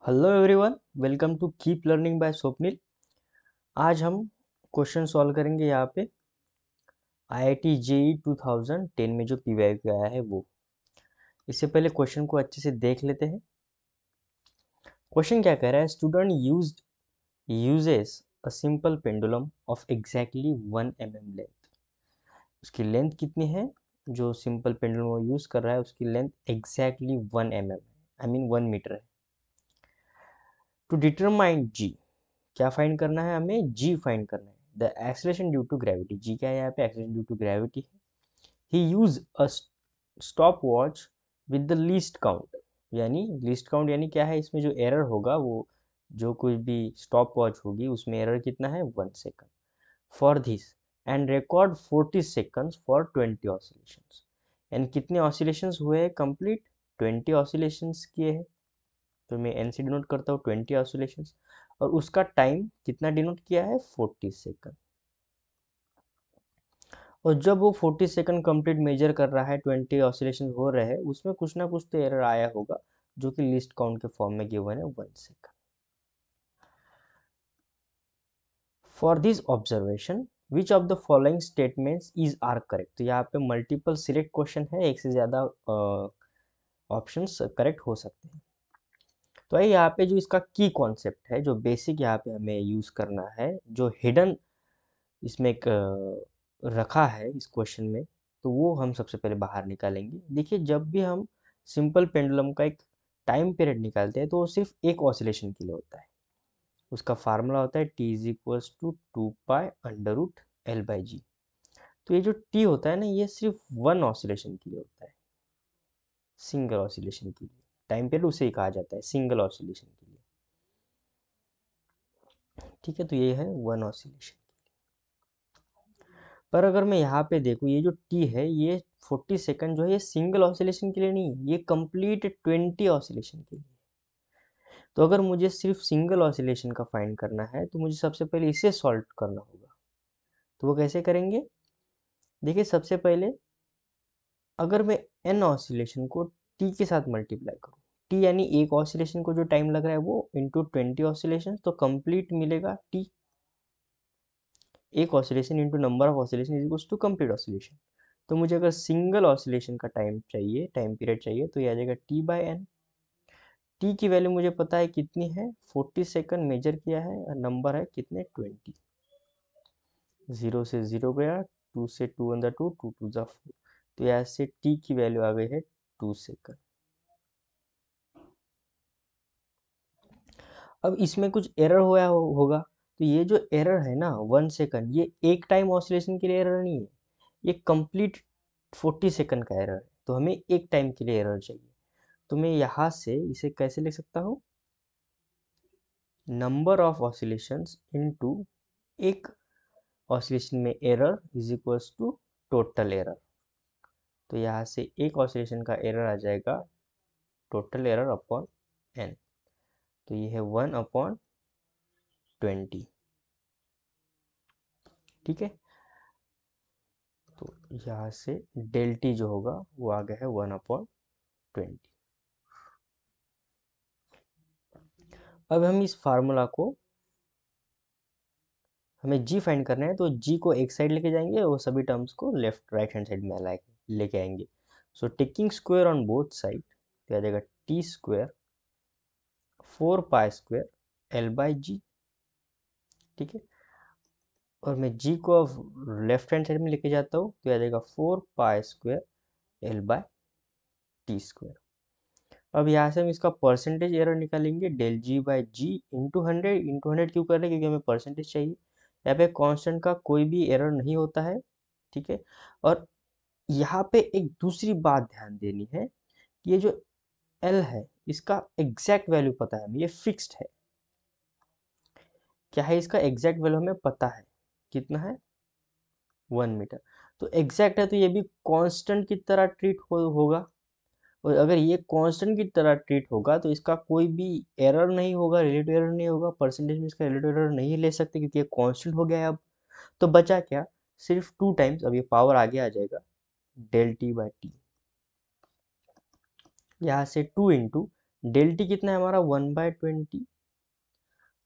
Hello everyone, welcome to keep learning by Swapnil. आज हम question solve करेंगे यहाँ पे आईआईटी जेई 2010 में जो पीवाईक्यू आया है वो। इससे पहले क्वेश्चन को अच्छे से देख लेते हैं। क्वेश्चन क्या कह रहा है? Student uses a simple pendulum of exactly 1 mm length. उसकी लेंथ कितनी है? जो सिंपल पेंडुलम वो यूज कर रहा है उसकी length exactly 1 mm, I mean 1 metre है। टू डिटरमाइन जी, क्या फाइंड करना है हमें? जी फाइंड करना है। The acceleration due to gravity, g क्या है यहाँ पे? एक्सेलरेशन ड्यू टू ग्रेविटी है। He use a stop watch with the least count, यानी लीस्ट काउंट यानी क्या है? इसमें जो एरर होगा वो जो कुछ भी स्टॉप वॉच होगी उसमें एरर कितना है? 1 second for this and record 40 seconds for 20 oscillations. यानी कितने ऑसिलेशंस हुए हैं कंप्लीट? 20 ऑसिलेशंस किए हैं। तो मैं एन से डिनोट करता हूँ 20 ऑसिलेशंस, और उसका टाइम कितना डिनोट किया है? 40 सेकंड। और जब वो 40 सेकंड कंप्लीट मेजर कर रहा है, 20 ऑसिलेशन हो रहे हैं, उसमें कुछ ना कुछ तो एरर आया होगा जो कि लिस्ट काउंट के फॉर्म में गिवन है 1 second. For this observation which of the following statements is are correct. तो यहाँ पे मल्टीपल सिलेक्ट क्वेश्चन है, एक से ज़्यादा ऑप्शंस करेक्ट हो सकते हैं। तो यहाँ पे जो इसका की कॉन्सेप्ट है, जो बेसिक यहाँ पे हमें यूज़ करना है, जो हिडन इसमें एक रखा है इस क्वेश्चन में, तो वो हम सबसे पहले बाहर निकालेंगे। देखिए, जब भी हम सिंपल पेंडुलम का एक टाइम पीरियड निकालते हैं तो वो सिर्फ एक ऑसिलेशन के लिए होता है। उसका फार्मूला होता है T is equals to 2π√L/g। तो ये जो टी होता है ना, ये सिर्फ वन ऑसिलेशन के लिए होता है, सिंगल ऑसिलेशन के लिए। टाइम पीरियड उसे ही कहा जाता है, सिंगल ऑसिलेशन के लिए। ठीक है, तो ये है वन ऑसिलेशन। पर अगर मैं यहाँ पे देखूँ, ये जो टी है ये 40 सेकंड जो है, ये सिंगल ऑसिलेशन के लिए नहीं है, ये कंप्लीट 20 ऑसिलेशन के लिए। तो अगर मुझे सिर्फ सिंगल ऑसिलेशन का फाइंड करना है तो मुझे सबसे पहले इसे सॉल्व करना होगा। तो वो कैसे करेंगे? देखिए, सबसे पहले अगर मैं एन ऑसिलेशन को टी के साथ मल्टीप्लाई करूँ, टी यानी एक ऑसिलेशन को जो टाइम लग रहा है वो इंटू 20 ऑसिलेशन, तो कंप्लीट मिलेगा टी। एक oscillation into number of oscillation is equals to complete oscillation. तो मुझे अगर सिंगल ऑसिलेशन का टाइम चाहिए, टाइम पीरियड चाहिए, तो ये आ जाएगा t/n। टी की वैल्यू मुझे पता है कितनी है, 40 सेकंड मेजर किया है, और नंबर है कितने? 20। 0 से 0 गया, 2 से 2 अंदर 2, 2 2 जा 4। तो यहाँ से टी की वैल्यू आ गई है 2 सेकंड। अब इसमें कुछ एरर हुआ होगा, तो ये जो एरर है ना 1 सेकंड, ये एक टाइम ऑसिलेशन के लिए एरर नहीं है, ये कंप्लीट 40 सेकंड का एरर है। तो हमें एक टाइम के लिए एरर चाहिए। तो मैं यहाँ से इसे कैसे लिख सकता हूँ? नंबर ऑफ ऑसिलेशंस इनटू एक ऑसिलेशन में error is equals to total error. तो यहाँ से एक ऑसिलेशन का एरर आ जाएगा टोटल एरर अपॉन एन। तो ये है 1/20। ठीक है, तो यहाँ से डेल टी जो होगा वो आ गया है 1/20। अब हम इस फार्मूला को, हमें जी फाइंड करना है, तो जी को एक साइड लेके जाएंगे और सभी टर्म्स को लेफ्ट राइट हैंड साइड में लेके आएंगे। So taking square on both side, तो आ जाएगा टी स्क्वायर 4π² L/g। ठीक है, और मैं जी को अब लेफ्ट हैंड साइड में लेके जाता हूँ, तो आ जाएगा 4π²L/t²। अब यहाँ से हम इसका परसेंटेज एरर निकालेंगे, डेल g/g इंटू 100 क्यों कर रहे हैं? क्योंकि हमें परसेंटेज चाहिए। यहाँ पे कांस्टेंट का कोई भी एरर नहीं होता है। ठीक है, और यहाँ पे एक दूसरी बात ध्यान देनी है कि ये जो L है इसका एग्जैक्ट वैल्यू पता है हमें, ये फिक्स्ड है। क्या है इसका एग्जैक्ट वैल्यू? हमें पता है कितना है, 1 मीटर। तो एग्जैक्ट है तो ये भी कांस्टेंट की तरह ट्रीट होगा, और अगर ये कांस्टेंट की तरह ट्रीट होगा तो इसका कोई भी एरर नहीं होगा, रिलेटिव एरर नहीं होगा। परसेंटेज में इसका रिलेटिव एरर नहीं ले सकते क्योंकि ये कांस्टेंट हो गया है। अब तो बचा क्या? सिर्फ 2 टाइम्स, अब ये पावर आगे आ जाएगा डेल टी बाई टी। यहाँ से 2 इंटू डेल टी कितना है हमारा 1/20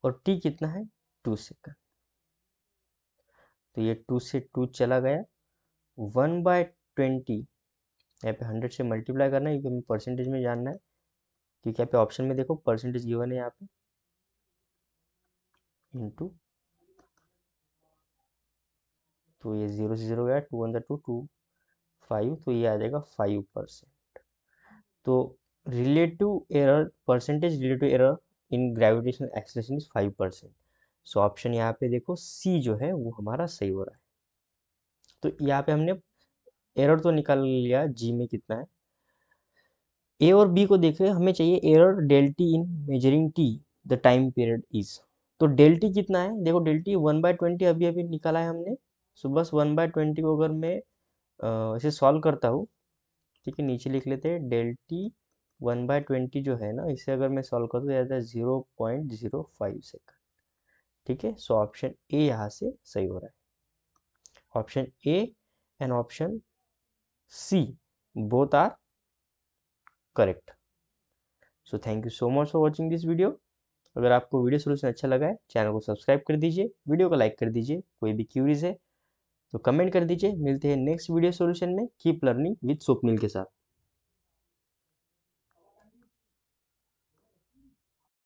और टी कितना है 2 सेकंड। तो ये 2 से 2 चला गया, 1/20 यहाँ पे 100 से मल्टीप्लाई करना है क्योंकि हमें परसेंटेज में जानना है, क्योंकि यहाँ पे ऑप्शन में देखो परसेंटेज गिवन है यहाँ पे, इंटू, तो ये 0 से 0 गया, 2 वन 2 2 5, तो ये आ जाएगा 5%। तो relative error, percentage relative error in gravitational acceleration is 5%। So option यहाँ पे देखो सी जो है वो हमारा सही हो रहा है। तो यहाँ पे हमने एरर तो निकाल लिया जी में कितना है। ए और बी को देखें, हमें चाहिए error del T in measuring T the time period is. तो डेल टी कितना है, देखो डेल टी 1/20 अभी अभी निकाला है हमने। सो बस 1/20 को अगर मैं इसे सॉल्व करता हूँ, ठीक है, नीचे लिख लेते हैं डेल टी 1/20 जो है ना, इसे अगर मैं सॉल्व करूँ तो जाता है 0.05 सेकंड। ठीक है, सो ऑप्शन ए यहाँ से सही हो रहा है। Option A and option C both are correct. So thank you so much for watching this video. अगर आपको वीडियो सोल्यूशन अच्छा लगा है, चैनल को सब्सक्राइब कर दीजिए, वीडियो को लाइक कर दीजिए, कोई भी क्यूरीज है तो कमेंट कर दीजिए। मिलते हैं नेक्स्ट वीडियो सोल्यूशन में। कीप लर्निंग विद स्वप्निल के साथ।